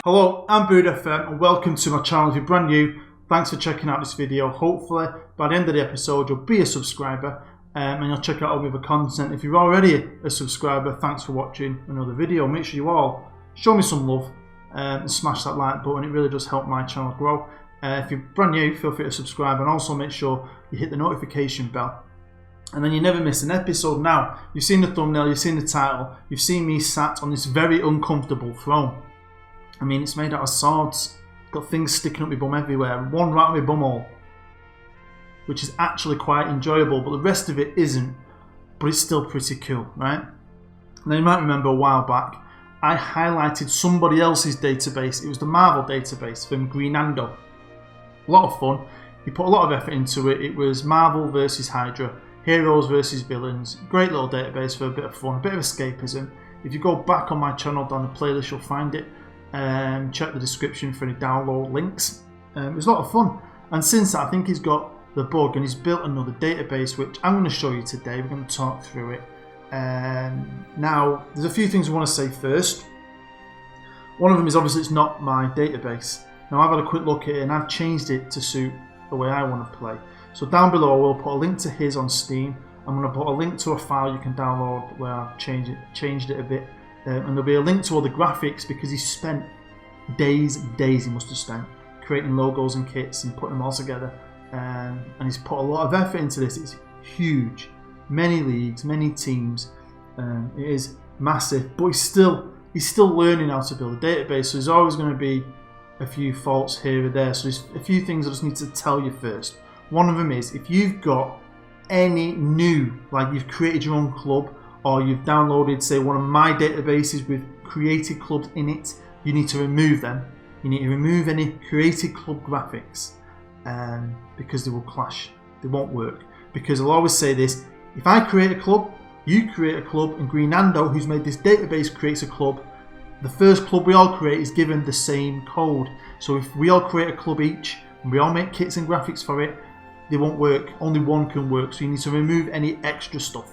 Hello, I'm GoT FM and welcome to my channel. If you're brand new, thanks for checking out this video. Hopefully by the end of the episode you'll be a subscriber and you'll check out all the other content. If you're already a subscriber, thanks for watching another video. Make sure you all show me some love and smash that like button. It really does help my channel grow. If you're brand new, feel free to subscribe and also make sure you hit the notification bell. And then you never miss an episode. Now, you've seen the thumbnail, you've seen the title, you've seen me sat on this very uncomfortable throne. I mean, it's made out of swords, got things sticking up my bum everywhere, one right on my bumhole, which is actually quite enjoyable, but the rest of it isn't, but it's still pretty cool, right? Now you might remember a while back, I highlighted somebody else's database. It was the Marvel database from Greenando. A lot of fun, he put a lot of effort into it. It was Marvel versus Hydra, heroes versus villains, great little database for a bit of fun, a bit of escapism. If you go back on my channel down the playlist, you'll find it. Check the description for any download links. It was a lot of fun, and since that I think he's got the bug and he's built another database which I'm going to show you today. We're going to talk through it. Now there's a few things I want to say first. One of them is obviously it's not my database. Now I've had a quick look at it and I've changed it to suit the way I want to play. So down below we'll put a link to his on Steam. I'm going to put a link to a file you can download where I've changed it a bit. And there'll be a link to all the graphics because he spent days he must have spent creating logos and kits and putting them all together, and he's put a lot of effort into this. It's huge, many leagues, many teams, it is massive, but he's still learning how to build a database, so there's always going to be a few faults here or there. So there's a few things I just need to tell you first. One of them is if you've got any new, like you've created your own club or you've downloaded, say, one of my databases with created clubs in it, you need to remove them. You need to remove any created club graphics because they will clash. They won't work. Because I'll always say this, if I create a club, you create a club, and Greenando, who's made this database, creates a club, the first club we all create is given the same code. So if we all create a club each, and we all make kits and graphics for it, they won't work. Only one can work. So you need to remove any extra stuff,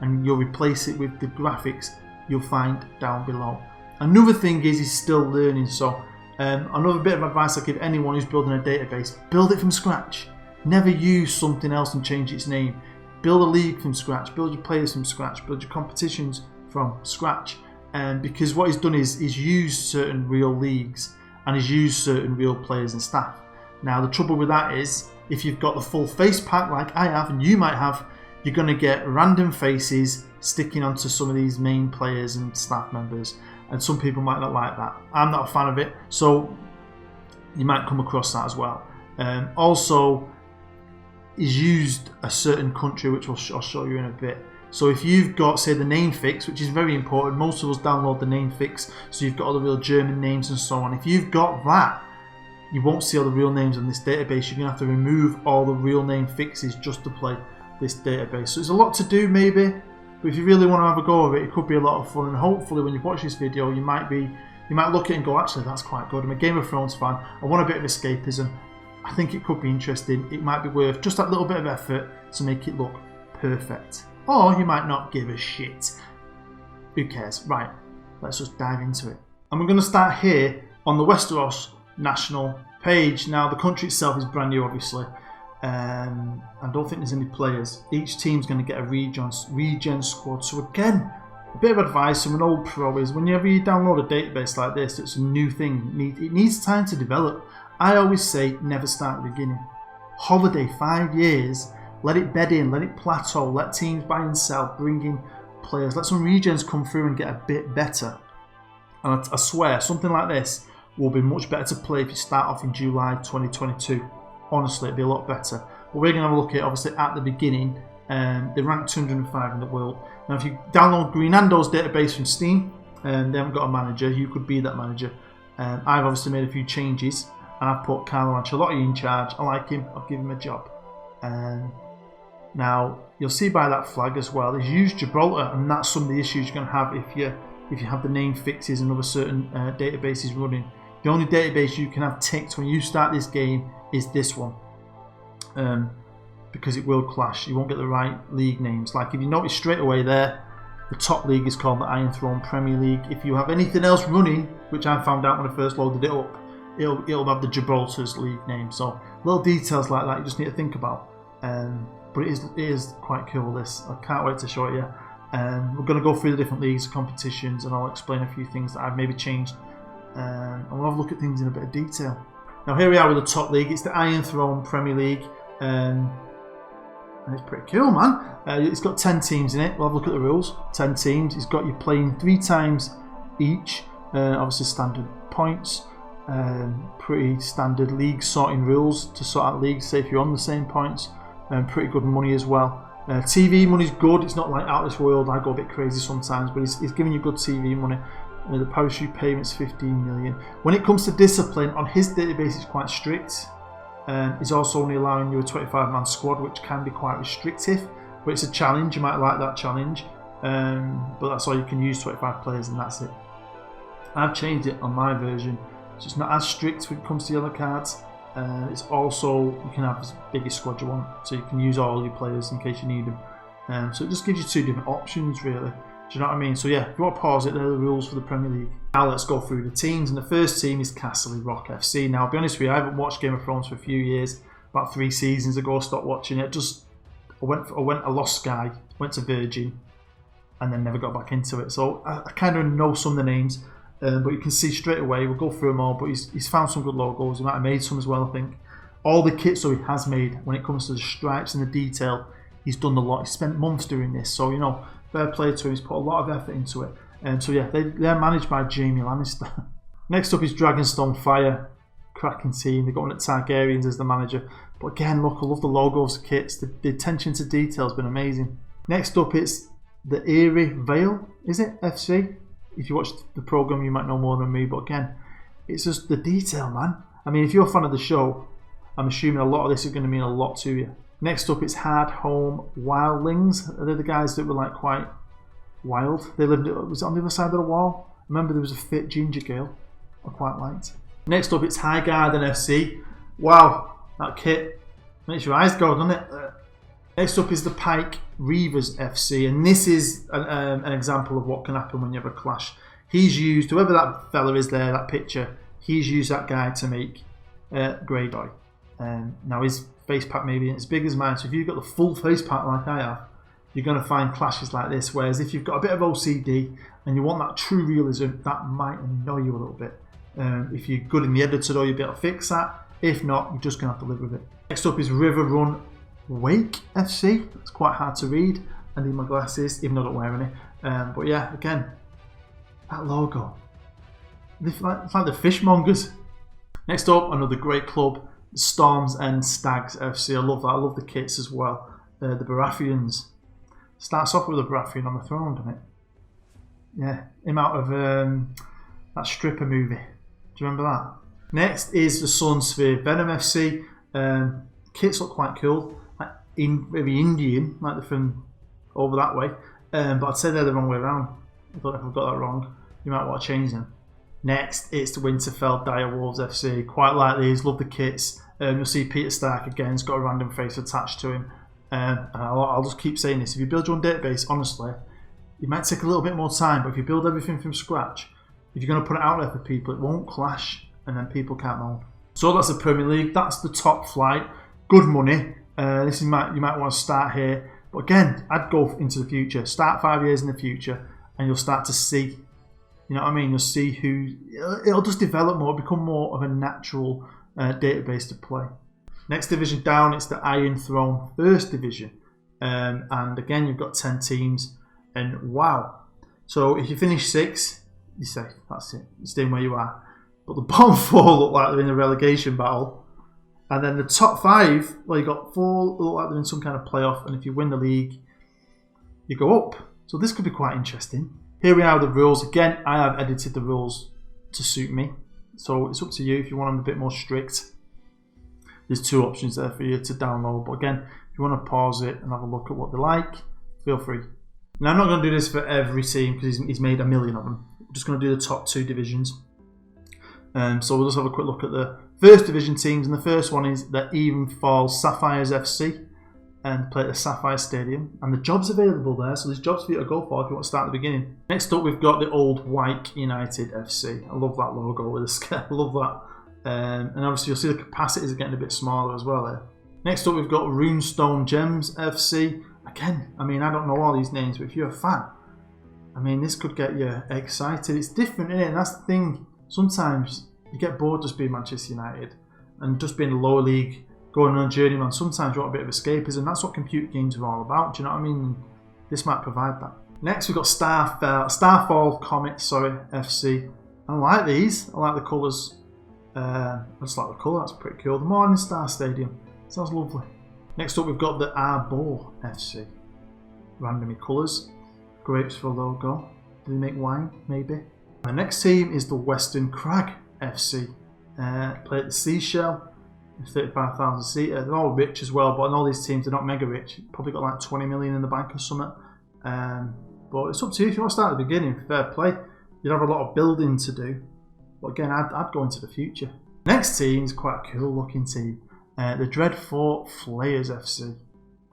and you'll replace it with the graphics you'll find down below. Another thing is he's still learning, so another bit of advice I give anyone who's building a database, build it from scratch. Never use something else and change its name. Build a league from scratch, build your players from scratch, build your competitions from scratch. Because what he's done is he's used certain real leagues and he's used certain real players and staff. Now the trouble with that is if you've got the full face pack like I have and you might have, you're going to get random faces sticking onto some of these main players and staff members, and some people might not like that. I'm not a fan of it, so you might come across that as well. Also, is used a certain country, which I'll show you in a bit. So if you've got, say, the name fix, which is very important, most of us download the name fix, so you've got all the real German names and so on. If you've got that, you won't see all the real names on this database. You're going to have to remove all the real name fixes just to play this database. So there's a lot to do maybe, but if you really want to have a go of it, it could be a lot of fun, and hopefully when you watch this video you might look at it and go, actually that's quite good. I'm a Game of Thrones fan, I want a bit of escapism, I think it could be interesting, it might be worth just that little bit of effort to make it look perfect. Or you might not give a shit. Who cares? Right, let's just dive into it. And we're going to start here on the Westeros national page. Now the country itself is brand new obviously. I don't think there's any players. Each team's going to get a regen squad. So again, a bit of advice from an old pro is whenever you download a database like this, it's a new thing. It needs time to develop. I always say never start at the beginning. Holiday 5 years, let it bed in, let it plateau, let teams buy and sell, bring in players, let some regens come through and get a bit better. And I swear, something like this will be much better to play if you start off in July 2022. Honestly, it'd be a lot better. But we're going to have a look at it obviously at the beginning. They rank 205 in the world. Now if you download Greenando's database from Steam, they haven't got a manager, you could be that manager. I've obviously made a few changes and I've put Carlo Ancelotti in charge. I like him, I'll give him a job. Now you'll see by that flag as well, he's used Gibraltar, and that's some of the issues you're going to have if you have the name fixes and other certain databases running. The only database you can have ticked when you start this game is this one, because it will clash. You won't get the right league names. Like if you notice straight away there, The top league is called the Iron Throne Premier League. If you have anything else running, which I found out when I first loaded it up, it'll have the Gibraltar's league name. So little details like that you just need to think about. But it is quite cool, this. I can't wait to show it you. We're going to go through the different leagues, competitions, and I'll explain a few things that I've maybe changed. And we'll have a look at things in a bit of detail. Now here we are with the top league. It's the Iron Throne Premier League. And it's pretty cool, man. It's got 10 teams in it. We'll have a look at the rules. 10 teams. It's got you playing 3 times each. Obviously standard points. Pretty standard league sorting rules to sort out leagues. Say if you're on the same points. Pretty good money as well. TV money's good. It's not like out of this world. I go a bit crazy sometimes, but it's giving you good TV money. The parachute payment's 15 million. When it comes to discipline, on his database it's quite strict. He's also only allowing you a 25-man squad, which can be quite restrictive, but it's a challenge. You might like that challenge, but that's all you can use, 25 players, and that's it. I've changed it on my version, so it's not as strict when it comes to yellow cards. It's also, you can have as big a squad you want, so you can use all your players in case you need them. So it just gives you 2 different options, really. Do you know what I mean? So yeah, if you want to pause it, there are the rules for the Premier League. Now let's go through the teams, and the first team is Castle Rock FC. Now, I'll be honest with you, I haven't watched Game of Thrones for a few years. About 3 seasons ago, I stopped watching it. I lost Sky, went to Virgin, and then never got back into it. So I kind of know some of the names, but you can see straight away, we'll go through them all, but he's found some good logos. He might have made some as well, I think. All the kits so he has made, when it comes to the stripes and the detail, he's done a lot. He spent months doing this, so you know, fair play to him. He's put a lot of effort into it. So yeah, they're managed by Jamie Lannister. Next up is Dragonstone Fire. Cracking team. They're going at Targaryens as the manager. But again, look, I love the logos, the kits. The attention to detail has been amazing. Next up, it's the Eyrie Vale. Is it? FC? If you watch the programme, you might know more than me. But again, it's just the detail, man. I mean, if you're a fan of the show, I'm assuming a lot of this is going to mean a lot to you. Next up, it's Hard Home Wildlings. They're the guys that were like quite wild. They lived, was it on the other side of the wall? I remember there was a fit ginger girl I quite liked. Next up, it's High Garden FC. Wow, that kit makes your eyes go, doesn't it? Next up is the Pike Reavers FC, and this is an example of what can happen when you have a clash. He's used, whoever that fella is there, that picture, he's used that guy to make Greyjoy. Now his face pack maybe isn't as big as mine, so if you've got the full face pack like I have, you're going to find clashes like this, whereas if you've got a bit of OCD and you want that true realism, that might annoy you a little bit. If you're good in the editor though, you'll be able to fix that. If not, you're just going to have to live with it. Next up is River Run Wake FC. It's quite hard to read. I need my glasses, even though I don't wear any. But yeah, again, that logo. It's like the fishmongers. Next up, another great club, Storms and Stags FC. I love that. I love the kits as well. The Baratheons. Starts off with a Baratheon on the throne, doesn't it? Yeah, him out of that stripper movie. Do you remember that? Next is the Sunsphere Venom FC. Kits look quite cool. Like maybe Indian, like they're from over that way. But I'd say they're the wrong way around. I don't know if I've got that wrong. You might want to change them. Next, it's the Winterfell Direwolves FC. Quite like these, love the kits. You'll see Peter Stark again, he's got a random face attached to him. And I'll just keep saying this, if you build your own database, honestly, it might take a little bit more time, but if you build everything from scratch, if you're going to put it out there for people, it won't clash, and then people can't mold. So that's the Premier League, that's the top flight, good money. You might want to start here, but again, I'd go into the future, start 5 years in the future, and you'll start to see, you know what I mean, you'll see who, it'll just develop more, become more of a natural database to play. Next division down, it's the Iron Throne First Division. And again, you've got 10 teams. And wow. So if you finish 6, you say, that's it. You're staying where you are. But the bottom 4 look like they're in a relegation battle. And then the top 5, well, you've got 4 look like they're in some kind of playoff. And if you win the league, you go up. So this could be quite interesting. Here we are with the rules. Again, I have edited the rules to suit me. So it's up to you if you want them a bit more strict. There's 2 options there for you to download. But again, if you want to pause it and have a look at what they like, feel free. Now, I'm not going to do this for every team because he's made a million of them. I'm just going to do the top 2 divisions. So we'll just have a quick look at the first division teams. And the first one is the Evenfall Sapphires FC. and play at the Sapphire Stadium. And the job's available there, so there's jobs for you to go for if you want to start at the beginning. Next up, we've got the old Wyke United FC. I love that logo with the scale. I love that. And obviously, you'll see the capacities are getting a bit smaller as well there. Next up, we've got Runestone Gems FC. Again, I mean, I don't know all these names, but if you're a fan, I mean, this could get you excited. It's different, isn't it? And that's the thing. Sometimes you get bored just being Manchester United and just being a lower league, going on a journeyman. Sometimes you want a bit of escapism. That's what computer games are all about. Do you know what I mean? This might provide that. Next, we've got Starfall Comet, FC. I like these. I like the colours. I just like the colour. That's pretty cool. The Morning Star Stadium. Sounds lovely. Next up, we've got the Arbor FC. Randomly colours. Grapes for logo. Do they make wine? Maybe. The next team is the Western Crag FC. Play at the Seashell. 35,000 seater. They're all rich as well, but I know these teams are not mega rich. Probably got like 20 million in the bank or something. But it's up to you. If you want to start at the beginning, fair play. You'd have a lot of building to do. But again, I'd go into the future. Next team is quite a cool looking team. The Dreadfort Flayers FC.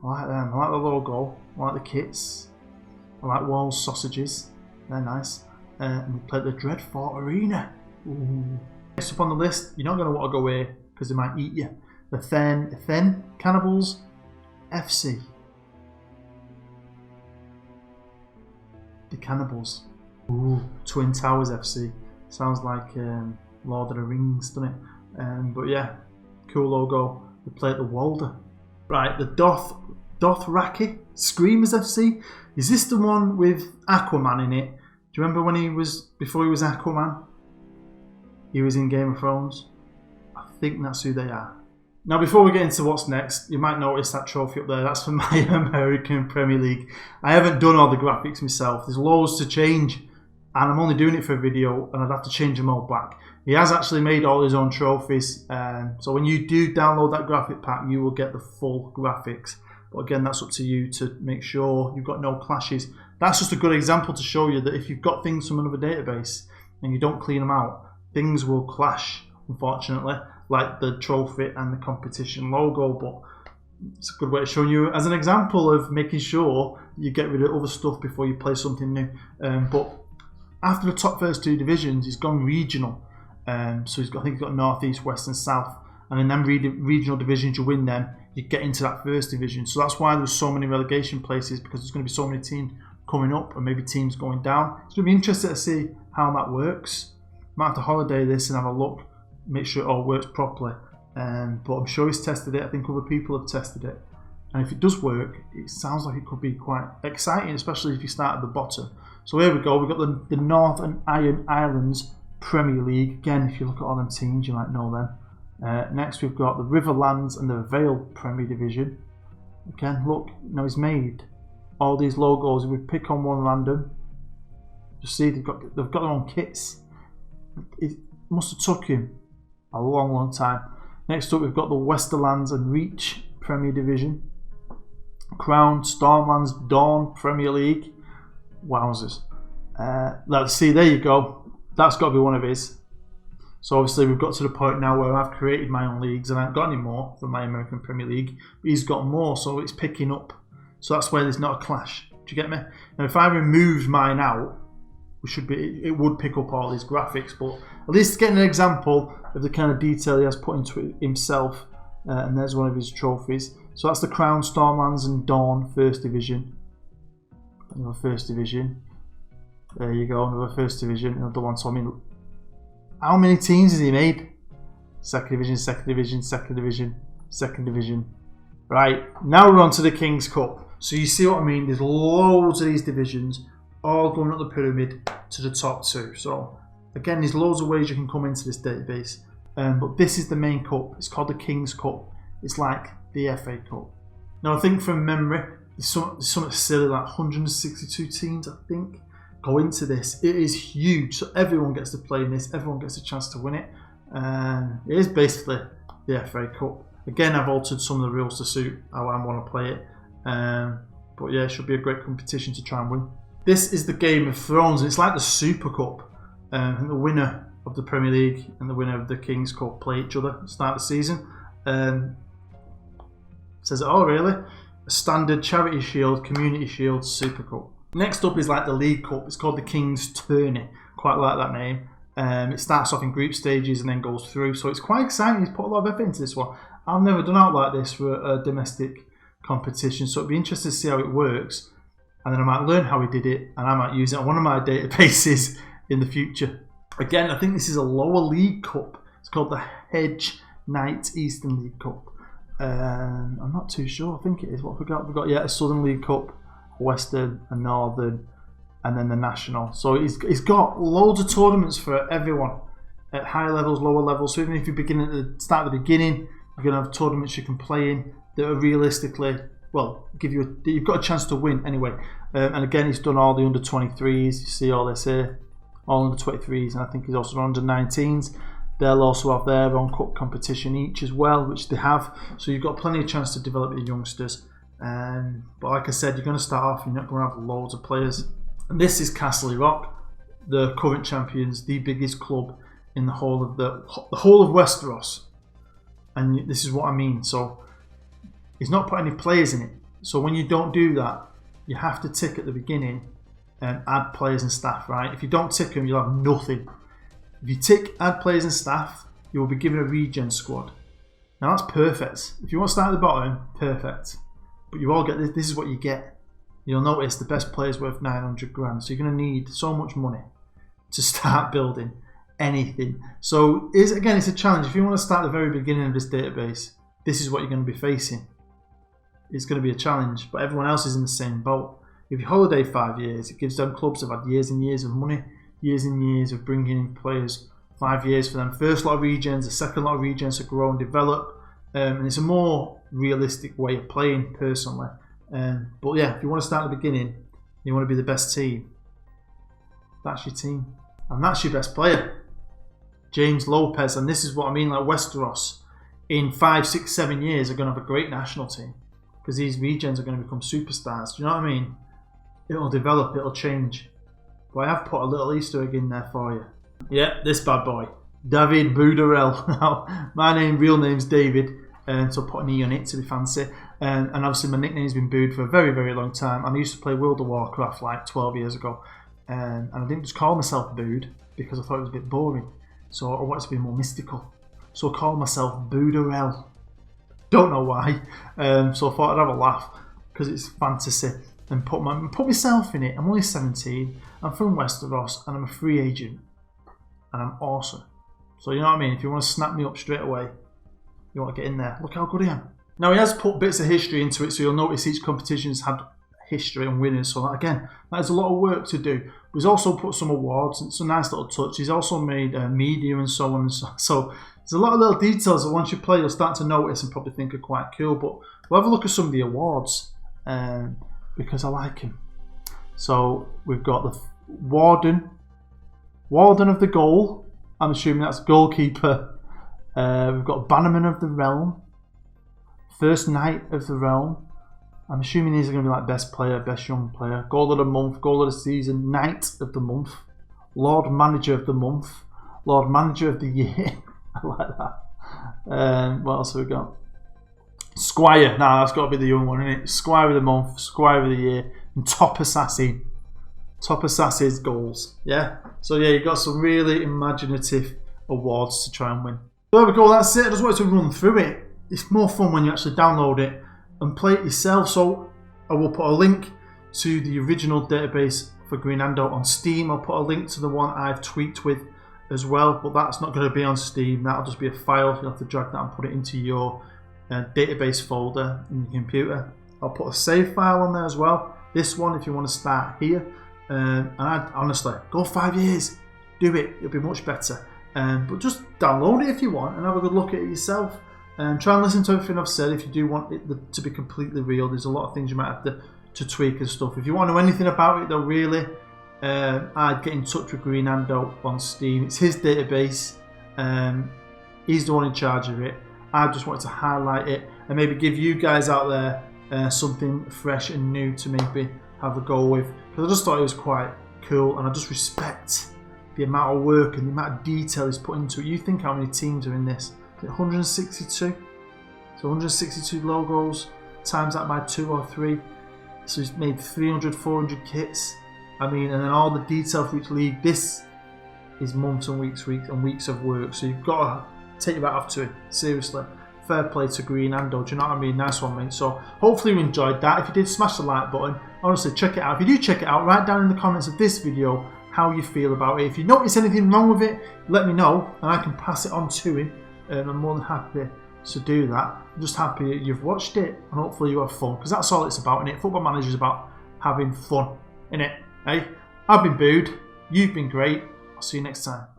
I like them. I like the logo. I like the kits. I like Wall's sausages. They're nice. And they play at the Dreadfort Arena. Ooh. Next up on the list, you're not going to want to go here because they might eat you. The Fen Cannibals FC. The Cannibals. Ooh, Twin Towers FC. Sounds like Lord of the Rings, doesn't it? But yeah, cool logo. They play at the Walder. Right, the Dothraki Screamers FC. Is this the one with Aquaman in it? Do you remember when before he was Aquaman? He was in Game of Thrones. I think that's who they are. Now, before we get into what's next, you might notice that trophy up there. That's for my American Premier League. I haven't done all the graphics myself. There's loads to change, and I'm only doing it for a video, and I'd have to change them all back. He has actually made all his own trophies, so when you do download that graphic pack, you will get the full graphics. But again, that's up to you to make sure you've got no clashes. That's just a good example to show you that if you've got things from another database and you don't clean them out, things will clash, unfortunately, like the trophy and the competition logo. But it's a good way of showing you as an example of making sure you get rid of other stuff before you play something new. But after the top first two divisions, he's gone regional. So I think he's got North, East, West and South. And in them regional divisions, you win them, you get into that first division. So that's why there's so many relegation places, because there's going to be so many teams coming up and maybe teams going down. It's going to be interesting to see how that works. Might have to holiday this and have a look, make sure it all works properly. But I'm sure he's tested it. I think other people have tested it. And if it does work, it sounds like it could be quite exciting, especially if you start at the bottom. So here we go. We've got the Northern Iron Islands Premier League. Again, if you look at all them teams, you might know them. Next, we've got the Riverlands and the Vale Premier Division. Again, look, now he's made all these logos. If we pick on one random, you see they've got their own kits. It must have took him a long time. Next up, we've got the Westerlands and Reach Premier Division. Crown, Stormlands, Dawn Premier League. Wowzers. Let's see, there you go. That's got to be one of his. So obviously we've got to the point now where I've created my own leagues and I haven't got any more for my American Premier League. But he's got more, so it's picking up. So that's where there's not a clash. Do you get me? Now if I removed mine out, it would pick up all these graphics, but at least getting an example of the kind of detail he has put into it himself. And there's one of his trophies. So that's the Crown, Stormlands and Dawn First Division. Another First Division. There you go, another First Division. Another one. So I mean, how many teams has he made? Second Division, Second Division, Second Division, Second Division. Right, now we're on to the King's Cup. So you see what I mean? There's loads of these divisions all going up the pyramid to the top two. So again, there's loads of ways you can come into this database. But this is the main cup. It's called the King's Cup. It's like the FA Cup. Now I think from memory, there's something silly like 162 teams, I think, go into this. It is huge, so everyone gets to play in this. Everyone gets a chance to win it. It is basically the FA Cup. Again, I've altered some of the rules to suit how I want to play it. But yeah, it should be a great competition to try and win. This is the Game of Thrones, and it's like the Super Cup. And the winner of the Premier League and the winner of the King's Cup play each other at the start of the season. Says it all really. A Standard, Charity Shield, Community Shield, Super Cup. Next up is like the League Cup. It's called the King's Tourney. Quite like that name. It starts off in group stages and then goes through. So it's quite exciting. He's put a lot of effort into this one. I've never done out like this for a domestic competition. So it'd be interesting to see how it works. And then I might learn how he did it. And I might use it on one of my databases in the future. Again, I think this is a lower League Cup. It's called the Hedge Knight Eastern League Cup. I'm not too sure. I think it is. What have we got? We've got a Southern League Cup, Western, a Northern, and then the National. So he's got loads of tournaments for everyone at higher levels, lower levels. So even if you begin at the start of the beginning, you're going to have tournaments you can play in that are realistically, well, you've got a chance to win anyway. And again, he's done all the under 23s. You see all this here, all under 23s, and I think he's also done under 19s. They'll also have their own cup competition each as well, which they have. So you've got plenty of chance to develop your youngsters. But like I said, you're going to start off, you're not going to have loads of players. And this is Castle Rock, the current champions, the biggest club in the whole of the whole of Westeros. And this is what I mean. So he's not put any players in it. So when you don't do that, you have to tick at the beginning and add players and staff, right? If you don't tick them, you'll have nothing. If you tick add players and staff, you will be given a regen squad. Now that's perfect. If you want to start at the bottom, perfect. But you all get this. This is what you get. You'll notice the best player's worth 900 grand. So you're going to need so much money to start building anything. So again, it's a challenge. If you want to start at the very beginning of this database, this is what you're going to be facing. It's going to be a challenge, but everyone else is in the same boat. If you holiday 5 years, it gives them clubs that have had years and years of money, years and years of bringing in players. 5 years for them. First lot of regens, the second lot of regens to grow and develop. And it's a more realistic way of playing, personally. But yeah, if you want to start at the beginning, you want to be the best team. That's your team. And that's your best player. James Lopez. And this is what I mean, like Westeros, in 5, 6, 7 years are going to have a great national team. Because these regens are going to become superstars. Do you know what I mean? It'll develop, it'll change. But I have put a little Easter egg in there for you. Yeah, this bad boy. David Boudarel. Now, my real name's David, so I put an E on it to be fancy. And obviously my nickname's been Bood for a very, very long time. And I used to play World of Warcraft like 12 years ago. And I didn't just call myself Bood because I thought it was a bit boring. So I wanted to be more mystical. So I called myself Boudarel. Don't know why. So I thought I'd have a laugh because it's fantasy. And put myself in it. I'm only 17. I'm from Westeros and I'm a free agent. And I'm awesome. So you know what I mean? If you want to snap me up straight away, you want to get in there. Look how good I am. Now he has put bits of history into it, so you'll notice each competition's had history and winners. So again, that is a lot of work to do. But he's also put some awards. It's a nice little touch. He's also made media and so on. So there's a lot of little details that once you play, you'll start to notice and probably think are quite cool. But we'll have a look at some of the awards because I like him. So we've got the Warden of the Goal. I'm assuming that's goalkeeper. We've got Bannerman of the Realm. First Knight of the Realm. I'm assuming these are going to be like best player, best young player. Goal of the month, goal of the season, Knight of the month. Lord Manager of the month. Lord Manager of the year. I like that. What else have we got? Squire. Nah, that's got to be the young one, isn't it? Squire of the month, Squire of the year, and Top Assassin. Top Assassin's goals. Yeah. So yeah, you've got some really imaginative awards to try and win. There we go, that's it. I just wanted to run through it. It's more fun when you actually download it and play it yourself. So I will put a link to the original database for Greenando on Steam. I'll put a link to the one I've tweaked with as well, but that's not going to be on Steam. That'll just be a file. You'll have to drag that and put it into your database folder in your computer. I'll put a save file on there as well. This one, if you want to start here. And honestly, go 5 years. Do it. It'll be much better. But just download it if you want and have a good look at it yourself. Try and listen to everything I've said if you do want it to be completely real. There's a lot of things you might have to tweak and stuff. If you want to know anything about it though, really, I'd get in touch with Greenando on Steam. It's his database. He's the one in charge of it. I just wanted to highlight it and maybe give you guys out there something fresh and new to maybe have a go with. Because I just thought it was quite cool and I just respect the amount of work and the amount of detail he's put into it. You think how many teams are in this? Is it 162? So 162 logos, times that by 2 or 3. So he's made 300, 400 kits. I mean, and then all the detail for each league. This is months and weeks of work. So you've got to take your hat off to him. Seriously. Fair play to Green Ando. Do you know what I mean? Nice one, mate. So hopefully you enjoyed that. If you did, smash the like button. Honestly, check it out. If you do check it out, write down in the comments of this video how you feel about it. If you notice anything wrong with it, let me know and I can pass it on to him. I'm more than happy to do that. I'm just happy you've watched it and hopefully you have fun, because that's all it's about, innit? Football Manager is about having fun, innit? Hey, I've been Booed. You've been great. I'll see you next time.